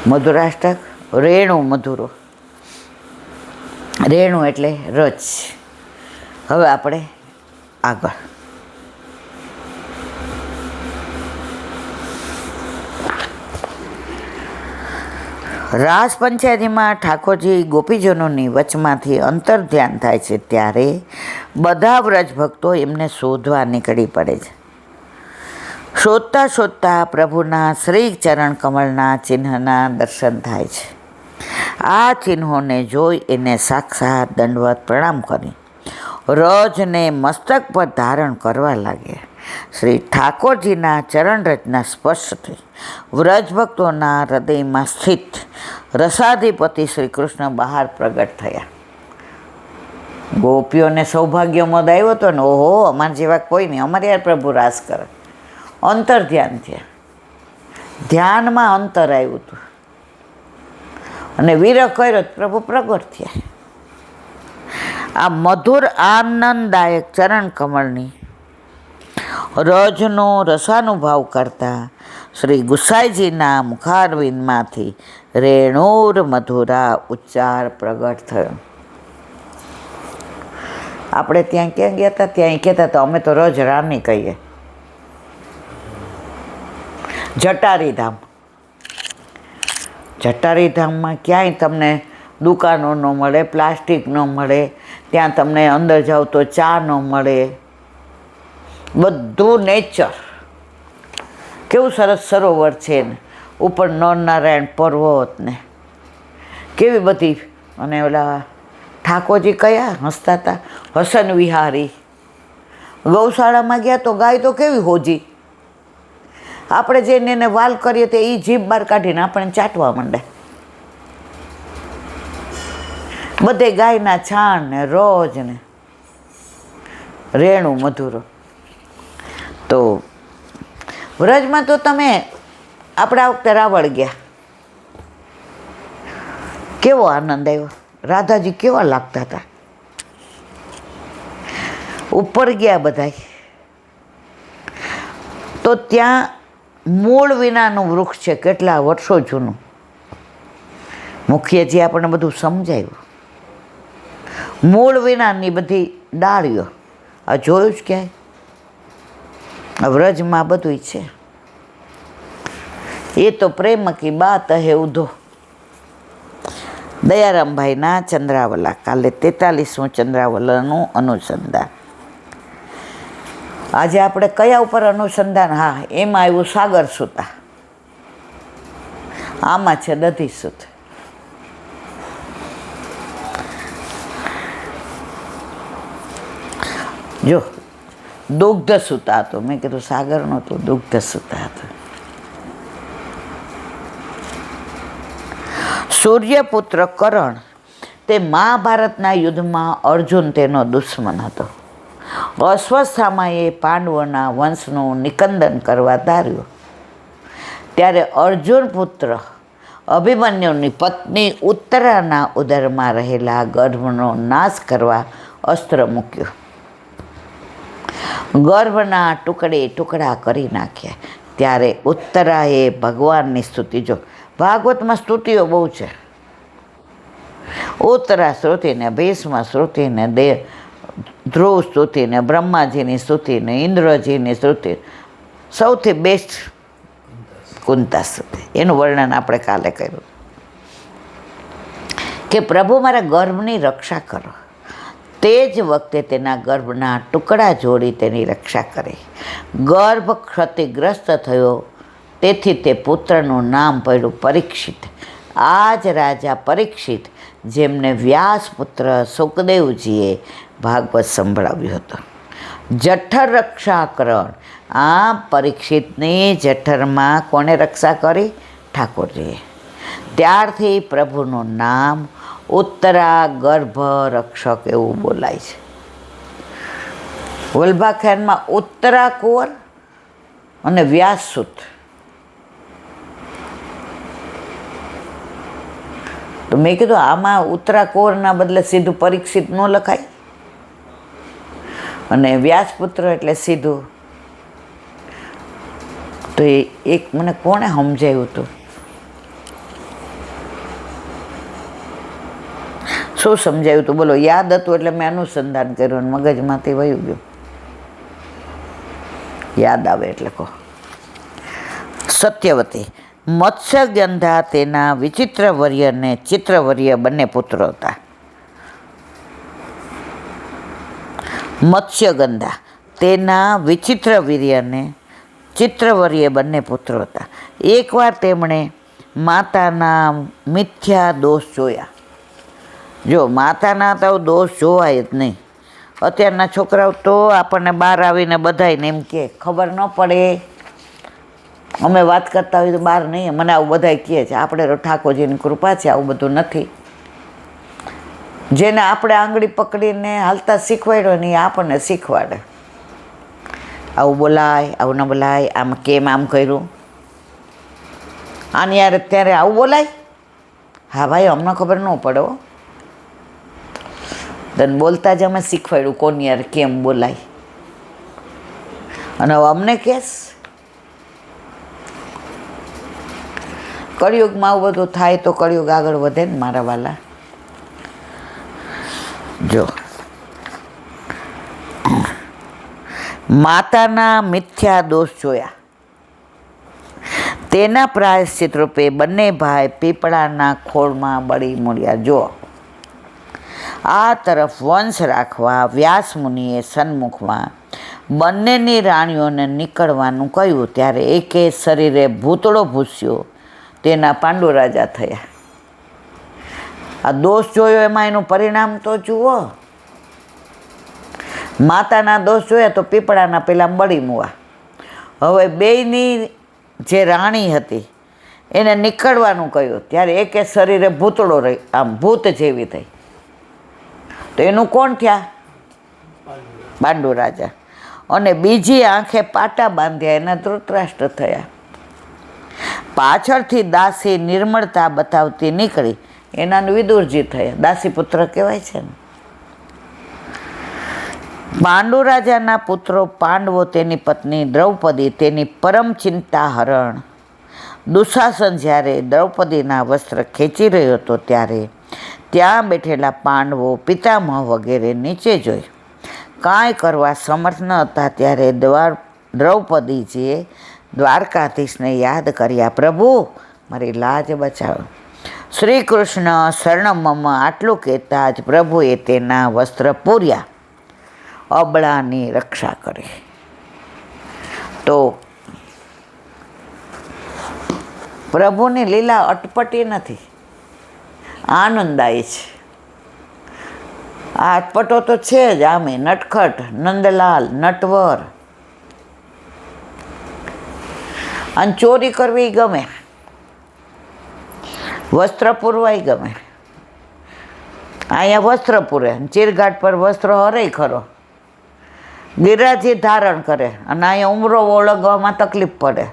મધુરાષ્ટક રેણુ મધુરો, રેણુ એટલે રચ. હવે આપણે આગળ રાસ પંચાયતીમાં ઠાકોરજી ગોપીજનોની વચમાંથી અંતર ધ્યાન થાય છે ત્યારે બધા વ્રજ ભક્તો એમને શોધવા નીકળી પડે છે. શોધતા શોધતા પ્રભુના શ્રી ચરણ કમળના ચિહ્નના દર્શન થાય છે. આ ચિહ્નોને જોઈ એને સાક્ષાત દંડવત પ્રણામ કરી રજને મસ્તક પર ધારણ કરવા લાગ્યા. શ્રી ઠાકોરજીના ચરણ રચના સ્પર્શથી વ્રજભક્તોના હૃદયમાં સ્થિત રસાધિપતિ શ્રી કૃષ્ણ બહાર પ્રગટ થયા. ગોપીઓને સૌભાગ્યમોદ આવ્યો હતો ને, ઓહો અમારા જેવા કોઈ નહીં, અમારે યાર પ્રભુ રાસ કરે. અંતર ધ્યાન થયા, ધ્યાનમાં અંતર આવ્યું હતું અને વિરહ કર્યો પ્રભુ પ્રગટ થયા. આ મધુર આનંદદાયક ચરણ કમળની રજનો રસાનુભાવ કરતા શ્રી ગુસાઈજીના મુખારવિંદમાંથી રેણુર મધુરા ઉચ્ચાર પ્રગટ થયો. આપણે ત્યાં ક્યાં ગયા હતા? ત્યાં કહેતા હતા અમે તો રજ રાની કહીએ. જટારીધામ, જટારીધામમાં ક્યાંય તમને દુકાનો ન મળે, પ્લાસ્ટિક ન મળે, ત્યાં તમને અંદર જાઓ તો ચા ન મળે, બધું નેચર. કેવું સરસ સરોવર છે ને, ઉપર નરનારાયણ પર્વત ને કેવી બધી. અને ઓલા ઠાકોરજી કયા હસતા હતા, હસન વિહારી. ગૌશાળામાં ગયા તો ગાય તો કેવી હોજી, આપણે જઈને એને વાલ કરીએ તો એ જીભ બહાર કાઢીને આપણે ચાટવા માંડે. બધે ગાયના છાણ ને રોજ ને રેણુ મધુરો. તો વ્રજમાં તો તમે આપણે આ વખતે રાવળ ગયા, કેવો આનંદ આવ્યો. રાધાજી કેવા લાગતા હતા. ઉપર ગયા બધાય તો ત્યાં મૂળ વિનાનું વૃક્ષ છે, કેટલા વર્ષો જૂનું. મુખ્યજી આપણને બધું સમજાવ્યું. મૂળ વિનાની બધી ડાળીઓ. આ જોયું જ ક્યાંય? વ્રજમાં બધું છે. એ તો પ્રેમ કી બાત હે ઉધો. દયારામભાઈના ચંદ્રાવલા, કાલે 43મું ચંદ્રાવલાનું અનુસંધાન. આજે આપણે કયા ઉપર અનુસંધાન? હા, એમાં આવ્યું સાગર સૂતા, આમાં છે દધી સૂત. જો દુગ્ધ સૂતા હતો, મેં કીધું સાગર નહોતું, દુગ્ધ સૂતા હતો. સૂર્યપુત્ર કરણ તે મહાભારતના યુદ્ધમાં અર્જુન તેનો દુશ્મન હતો. અસ્વસ્થામાં એ પાંડવોના વંશનું નિકંદન કરવા ધાર્યું. ત્યારે અર્જુન પુત્ર અભિમન્યુની પત્ની ઉત્તરાના ઉદરમાં રહેલા ગર્ભનો નાશ કરવા અસ્ત્ર મૂક્યો. ગર્ભના ટુકડે ટુકડા કરી નાખ્યા. ત્યારે ઉત્તરાએ ભગવાનની સ્તુતિ, જો ભાગવતમાં સ્તુતિઓ બહુ છે. ઉત્તરા સ્તુતિને, ભીષ્મ સ્તુતિને, ધ્રુવ સ્તુતિને, બ્રહ્માજીની સ્તુતિને, ઇન્દ્રજીની સ્તુતિ, સૌથી બેસ્ટ કુંતા સ્તુતિ. એનું વર્ણન આપણે કાલે કર્યું કે પ્રભુ મારા ગર્ભની રક્ષા કરો. તે જ વખતે તેના ગર્ભના ટુકડા જોડી તેની રક્ષા કરી. ગર્ભ ક્ષતિગ્રસ્ત થયો, તેથી તે પુત્રનું નામ પડ્યું પરીક્ષિત. આ જ રાજા પરીક્ષિત જેમને વ્યાસપુત્ર સુખદેવજીએ ભાગવત સંભળાવ્યું હતું. જઠર રક્ષા કરણ. આ પરીક્ષિતની જઠરમાં કોણે રક્ષા કરી? ઠાકોરજીએ. ત્યારથી પ્રભુનું નામ ઉત્તરા ગર્ભ રક્ષક એવું બોલાય છે. વલ્ભાખ્યાનમાં ઉત્તરા કુંવર અને વ્યાસસુત. તો મેં કીધું આમાં ઉત્તરા કુંવરના બદલે સીધું પરીક્ષિત ન લખાય, અને વ્યાસપુત્ર એટલે સીધું. તો એ એક મને કોણે સમજાવ્યું હતું, શું સમજાયું તું બોલો? યાદ હતું એટલે મેં અનુસંધાન કર્યું, મગજમાંથી વયું ગયું. યાદ આવે એટલે કહો. સત્યવતી. મત્સ્યગંધા તેના વિચિત્રવર્ય અને ચિત્રવર્ય બંને પુત્રો હતા. મત્સ્યગંધા તેના વિચિત્રવીર્ય અને ચિત્રવર્ય બંને પુત્રો હતા. એકવાર તેમણે માતાના મિથ્યા દોષ જોયા. જો માતાના તો દોષ જોવાય જ નહીં. અત્યારના છોકરાઓ તો આપણને બહાર આવીને બધાને એમ કે ખબર ન પડે, અમે વાત કરતા હોય તો બહાર નહીં, મને આવું બધા કહે છે. આપણે તો ઠાકોરજીની કૃપા છે, આવું બધું નથી. જેને આપણે આંગળી પકડીને હાલતા શીખવાડ્યો ને એ આપણને શીખવાડે. આવું બોલાય, આવું ન બોલાય, આમ કેમ આમ કર્યું, આની યાર અત્યારે આવું બોલાય. હા ભાઈ, અમને ખબર ન પડે હો. તને બોલતા જ અમે શીખવાડ્યું કોની યાર કેમ બોલાય. અને હવે અમને કહેશ. કળિયુગમાં આવું બધું થાય તો કળિયુગ આગળ વધે ને મારા વાલા. જો માતાના મિથ્યા દોષ જોયા, તેના પ્રાયશ્ચિત રૂપે બંને ભાઈ પીપળાના ખોળમાં બળી મળ્યા. જો આ તરફ વંશ રાખવા વ્યાસ મુનિએ સન્મુખમાં બંનેની રાણીઓને નીકળવાનું કહ્યું, ત્યારે એકે શરીરે ભૂતળો ભૂસ્યો, તેના પાંડુ રાજા થયા. આ દોષ જોયો એમાં એનું પરિણામ તો જુઓ. માતાના દોષ જોયા તો પીપળાના પેલા બળી મુવા. હવે બેયની જે રાણી હતી એને નીકળવાનું કહ્યું, ત્યારે એકે શરીરે ભૂતળો રહી, આમ ભૂત જેવી થઈ. તો એનું કોણ થયા? પાંડુ રાજા. અને બીજી આંખે પાટા બાંધ્યા, એના ધૃતરાષ્ટ્ર થયા. પાછળથી દાસી નિર્મળતા બતાવતી નીકળી, એના વિદુરજી થયા. દાસી પુત્ર કહેવાય છે ને. પાંડુ રાજાના પુત્રો પાંડવો, તેની પત્ની દ્રૌપદી, તેની પરમ ચિંતા હરણ. દુશાસન જ્યારે દ્રૌપદીના વસ્ત્ર ખેંચી રહ્યો હતો, ત્યારે ત્યાં બેઠેલા પાંડવો પિતામહ વગેરે નીચે જોઈ કાંઈ કરવા સમર્થ ન હતા. ત્યારે દ્રૌપદીજીએ દ્વારકાધીશને યાદ કર્યા, પ્રભુ મારી લાજ બચાવો. શ્રી કૃષ્ણ શરણમમ આટલું કહેતા જ પ્રભુએ તેના વસ્ત્ર પૂર્યા, અબળાની રક્ષા કરી. તો પ્રભુની લીલા અટપટી નથી, આનંદાય છે. આ અટપટો તો છે જ. આમે નટખટ, નંદલાલ, નટવર. અને ચોરી કરવી ગમે, વસ્ત્ર પૂરવાય ગમે. અહીંયા વસ્ત્ર પૂરે, ચીરઘાટ પર વસ્ત્ર હરે ખરો. ગિરાજી ધારણ કરે અને અહીંયા ઉમરો ઓળંગવામાં તકલીફ પડે.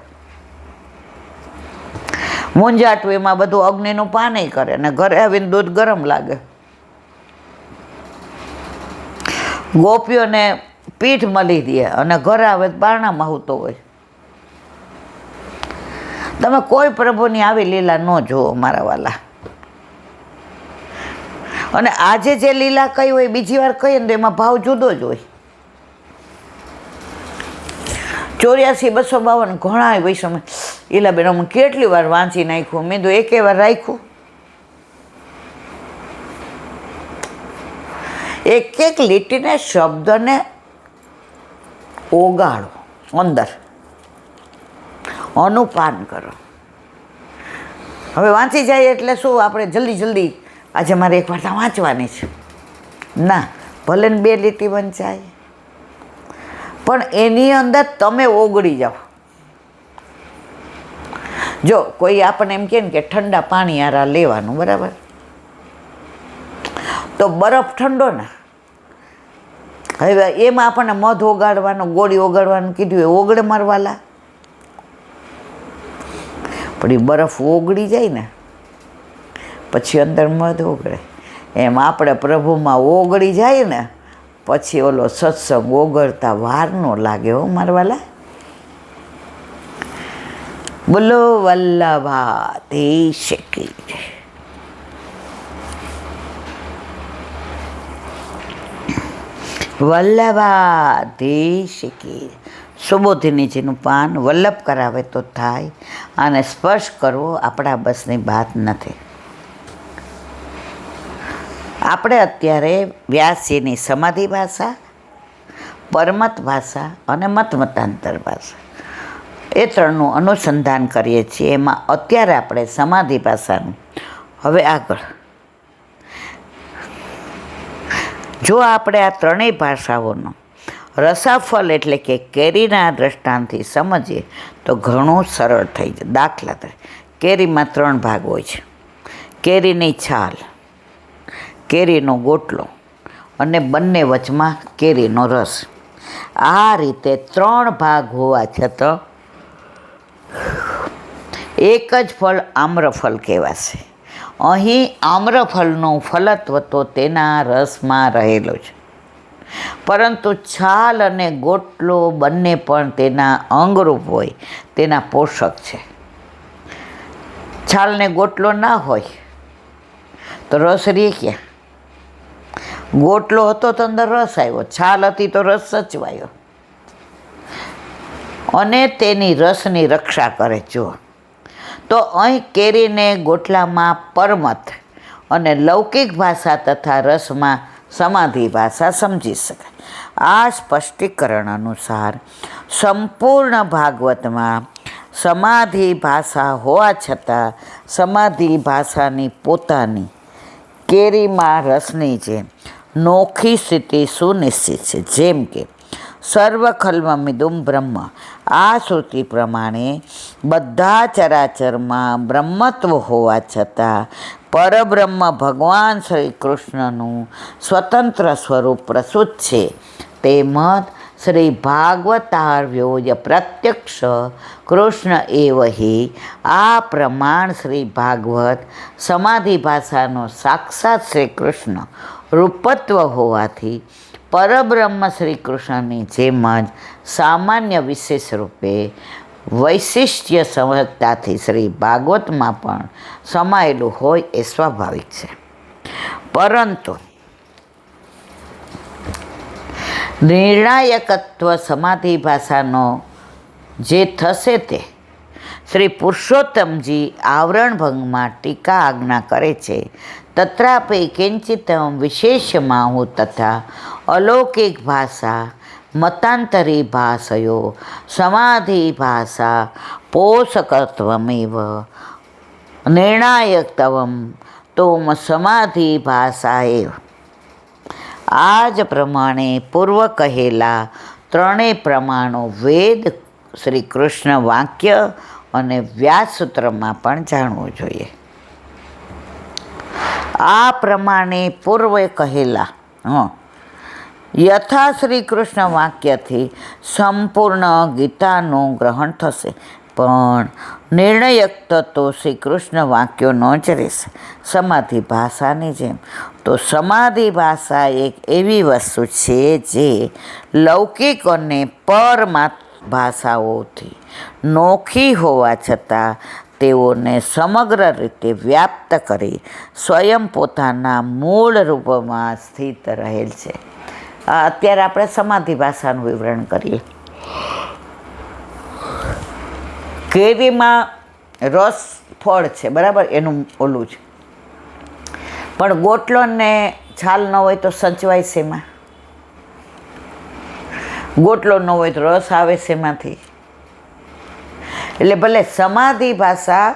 મૂંઝાટું એમાં બધું અગ્નિનું પાનય કરે ને ઘરે આવીને દૂધ ગરમ લાગે. ગોપીઓને પીઠ મળી દે અને ઘરે આવે બારણામાં આવતો હોય. તમે કોઈ પ્રભુની આવી લીલા ન જુઓ મારા વાલા. અને આજે જે લીલા કહી હોય બીજી વાર કહીએ ને તો એમાં ભાવ જુદો જ હોય. 84-252 ઘણા વૈષ્ણવ ઈલાબેન અમે કેટલી વાર વાંચી નાખ્યું. મેં તો એકે વાર રાખ્યું. એક એક લીટીને શબ્દને ઓગાળો, અંદર અનુપાન કરો. હવે વાંચી જાય એટલે શું આપણે જલ્દી આજે મારે એક વાર્તા વાંચવાની છે ના, ભલે ને 2 લીટી વંચાય પણ એની અંદર તમે ઓગળી જાઓ. જો કોઈ આપણને એમ કહે ને કે ઠંડા પાણી આરા લેવાનું, બરાબર, તો બરફ ઠંડો ને, હવે એમાં આપણને મધ ઓગાળવાનું, ગોળી ઓગાળવાનું કીધું, એ ઓગળે મારવાલા. પણ એ બરફ ઓગળી જાય ને પછી અંદર મધ ઓગળે. એમ આપણે પ્રભુમાં ઓગળી જાય ને પછી ઓલો સત્સંગ ઓગળતા વાર ન લાગે હો મારવાલા. બોલો વલ્લભાધીશ કી જય. વલ્લભાધીશ કી. સુબોધિનીજીનું પાન વલ્લભ કરાવે તો થાય, અને સ્પર્શ કરવો આપણા બસની વાત નથી. આપણે અત્યારે વ્યાસજીની સમાધિ ભાષા, પરમત ભાષા અને મતમતાંતર ભાષા એ ત્રણનું અનુસંધાન કરીએ છીએ. એમાં અત્યારે આપણે સમાધિ ભાષાનું. હવે આગળ જો આપણે આ ત્રણેય ભાષાઓનો રસાફલ એટલે કે કેરીના દ્રષ્ટાંતથી સમજીએ તો ઘણું સરળ થઈ જાય. દાખલા તરીકે કેરીમાં 3 ભાગ હોય છે: કેરીની છાલ, કેરીનો ગોટલો અને બંને વચમાં કેરીનો રસ. આ રીતે 3 ભાગ હોવા છતાં એક જ ફળ આમ્રફળ કહેવાશે. અહીં આમ્રફળનું ફલત્વ તો તેના રસમાં રહેલો છે, પરંતુ છાલ અને ગોટલો બંને પણ તેના અંગરૂપ હોય, તેના પોષક છે. છાલને ગોટલો ના હોય તો રસ રહે ક્યાં? ગોટલો હતો તો અંદર રસ આવ્યો, છાલ હતી તો રસ સચવાયો, અને તેની રસની રક્ષા કરે. જુઓ તો અહીં કેરીને ગોટલામાં પરમત અને લૌકિક ભાષા તથા રસમાં સમાધિ ભાષા સમજી શકાય. આ સ્પષ્ટીકરણ અનુસાર સંપૂર્ણ ભાગવતમાં સમાધિ ભાષા હોવા છતાં સમાધિ ભાષાની પોતાની કેરીમાં રસની જેમ નોખી સ્થિતિ સુનિશ્ચિત છે. જેમ કે સર્વખલ્વમિદું બ્રહ્મ, આ શ્રુતિ પ્રમાણે બધા ચરાચરમાં બ્રહ્મત્વ હોવા છતાં પરબ્રહ્મ ભગવાન શ્રી કૃષ્ણનું સ્વતંત્ર સ્વરૂપ પ્રસૂત છે. તેમજ શ્રી ભાગવતાર્યોય પ્રત્યક્ષ કૃષ્ણ એવ હિ, આ પ્રમાણ શ્રી ભાગવત સમાધિ ભાષાનો સાક્ષાત શ્રી કૃષ્ણ રૂપત્વ હોવાથી પરબ્રહ્મ શ્રી કૃષ્ણની જેમ જ સામાન્ય વિશેષ રૂપે વૈશિષ્ટ્ય સંવહતાથી શ્રી ભાગવતમાં પણ સમાયેલું હોય એ સ્વાભાવિક છે. પરંતુ નિર્ણાયકત્વ સમાધિ ભાષાનો જે થશે તે શ્રી પુરુષોત્તમજી આવરણભંગમાં ટીકા આજ્ઞા કરે છે. તત્રાપી કિંચિત વિશેષમાહુ તથા અલૌકિક ભાષા મતાંતરી ભાષયો સમાધિ ભાષા પોષકત્વમેવ નિર્ણાયકત્વમ તોમ સમાધિ ભાષા એવ. આ જ પ્રમાણે પૂર્વ કહેલા ત્રણેય પ્રમાણો વેદ, શ્રી કૃષ્ણ વાક્ય અને વ્યાસસૂત્રમાં પણ જાણવું જોઈએ. આ પ્રમાણે પૂર્વે કહેલા યથા શ્રી કૃષ્ણ વાક્યથી સંપૂર્ણ ગીતાનું ગ્રહણ થશે, પણ નિર્ણયક તો શ્રી કૃષ્ણ વાક્યોનો જ રહેશે સમાધિ ભાષાની જેમ. તો સમાધિ ભાષા એક એવી વસ્તુ છે જે લૌકિક અને પરમાત્મ ભાષાઓથી નોખી હોવા છતાં તેઓને સમગ્ર રીતે વ્યાપ્ત કરી સ્વયં પોતાના મૂળ રૂપમાં સ્થિત રહેલ છે. અત્યારે આપણે સમાધિ ભાષાનું વિવરણ કરીએ. કેરીમાં રસ ફળ છે, બરાબર, એનું ઓલું છે, પણ ગોટલો ને છાલ ન હોય તો સચવાય શેમાં? ગોટલો ન હોય તો રસ આવે શેમાંથી? એટલે ભલે સમાધિ ભાષા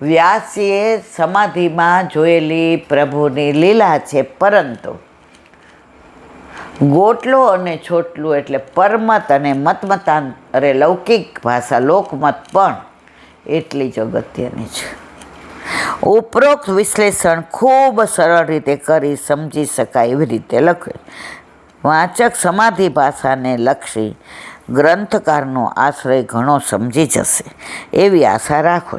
વ્યાસજીએ સમાધિમાં જોયેલી પ્રભુની લીલા છે, પરંતુ ગોટલો અને છોટલું એટલે પરમત અને મતમતાંતરે લૌકિક ભાષા લોકમત પણ એટલી જ અગત્યની છે. ઉપરોક્ત વિશ્લેષણ ખૂબ સરળ રીતે કરી સમજી શકાય એવી રીતે લખે. વાચક સમાધિ ભાષાને લક્ષી ગ્રંથકારનો આશ્રય ઘણો સમજી જશે એવી આશા રાખો.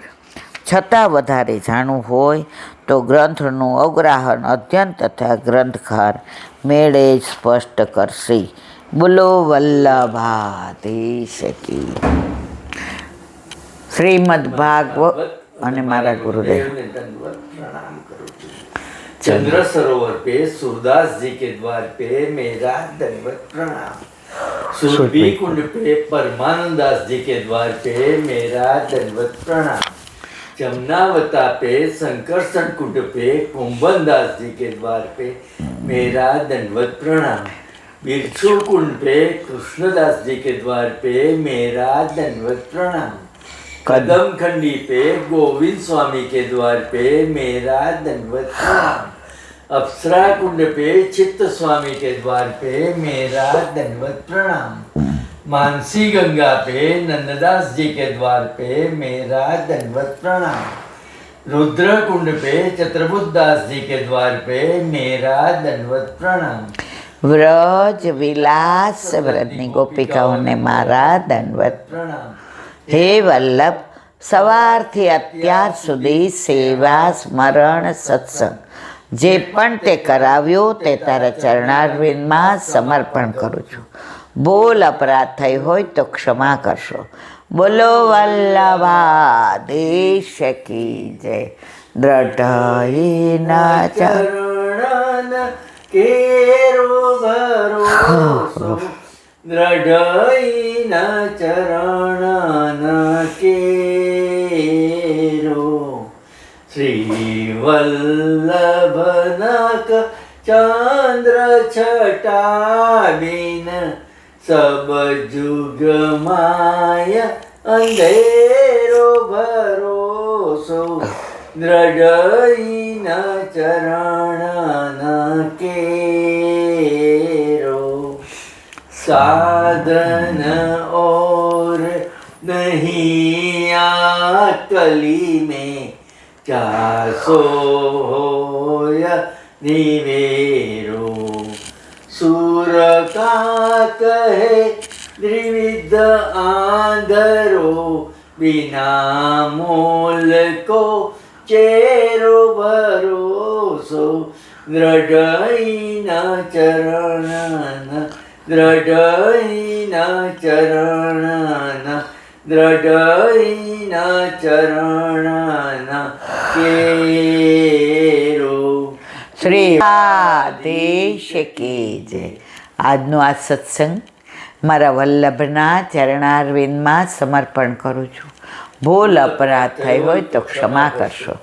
છતાં વધારે જાણવું હોય તો ગ્રંથનું અવગ્રાહન અધ્યયન તથા ગ્રંથકાર મેળે જ સ્પષ્ટ કરશે. બોલો વલ્લભાધીશ કી. શ્રીમદ ભાગવત અને મારા ગુરુદેવ. चंद्र सरोवर पे सूरदास जी के द्वार पे मेरा दंडवत प्रणाम। सुरभि कुंड पे परमानंद दास जी के द्वार पे मेरा दंडवत प्रणाम। जमुनावता पे संकर्षण कुंड पे कुंभन दास जी के द्वार पे मेरा दंडवत प्रणाम। बिरछू कुंड पे कृष्णदास जी के द्वार पे मेरा दंडवत प्रणाम। कदम खंडी पे गोविंद स्वामी के द्वार पे मेरा दंडवत प्रणाम। अप्सरा कुंड पे चित्त स्वामी के द्वार पे मेरा दंडवत प्रणाम। मानसी गंगा पे नंददास जी के द्वार पे मेरा दंडवत प्रणाम। रुद्र कुंड पे चतुर्बुद्ध दास जी के द्वार पे मेरा दंडवत प्रणाम। વ્રજ વિલાસ વ્રતની ગોપિકાઓને મારા દંડવત प्रणाम। હે વલ્લભ, સવારથી અત્યાર સુધી સેવા સ્મરણ સત્સંગ જે પણ તે કરાવ્યો તે તારા ચરણારવિંદમાં સમર્પણ કરું છું. ભૂલ અપરાધ થઈ હોય તો ક્ષમા કરશો. બોલો વલ્લભાધીશ કી જય. દ્રઢઈના ચરણ કેરો ભરોસો દ્રઢઈના ચરણ કેરો શ્રી વલ્લભનક ચંદ્ર છટાબીન સબ જુગ માય અંધેરો ભરોસો દ્રઢઈના ચરણ કેરો साधन और नहीं कली में 400 होया निवेरो सूर का कहे द्विविध आंधरो बिना मोल को चेरो भरोसो दृढ़ चरण દ્રઢઈના ચરણ દ્રઢઈના ચરણ કેરો. શ્રી આદેશ કી જય. આજનો આ સત્સંગ મારા વલ્લભના ચરણારવિંદમાં સમર્પણ કરું છું. ભૂલ અપરાધ થઈ હોય તો ક્ષમા કરશો.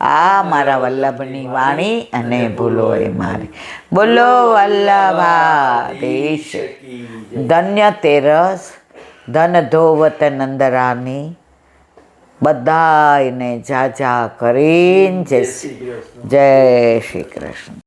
આ મારા વલ્લભની વાણી અને ભૂલો એ મારી. બોલો વલ્લભાધીશ. ધન્ય તેરસ ધન ધોવત નંદરાની. બધાયને જાજા કરીને જય શ્રી કૃષ્ણ.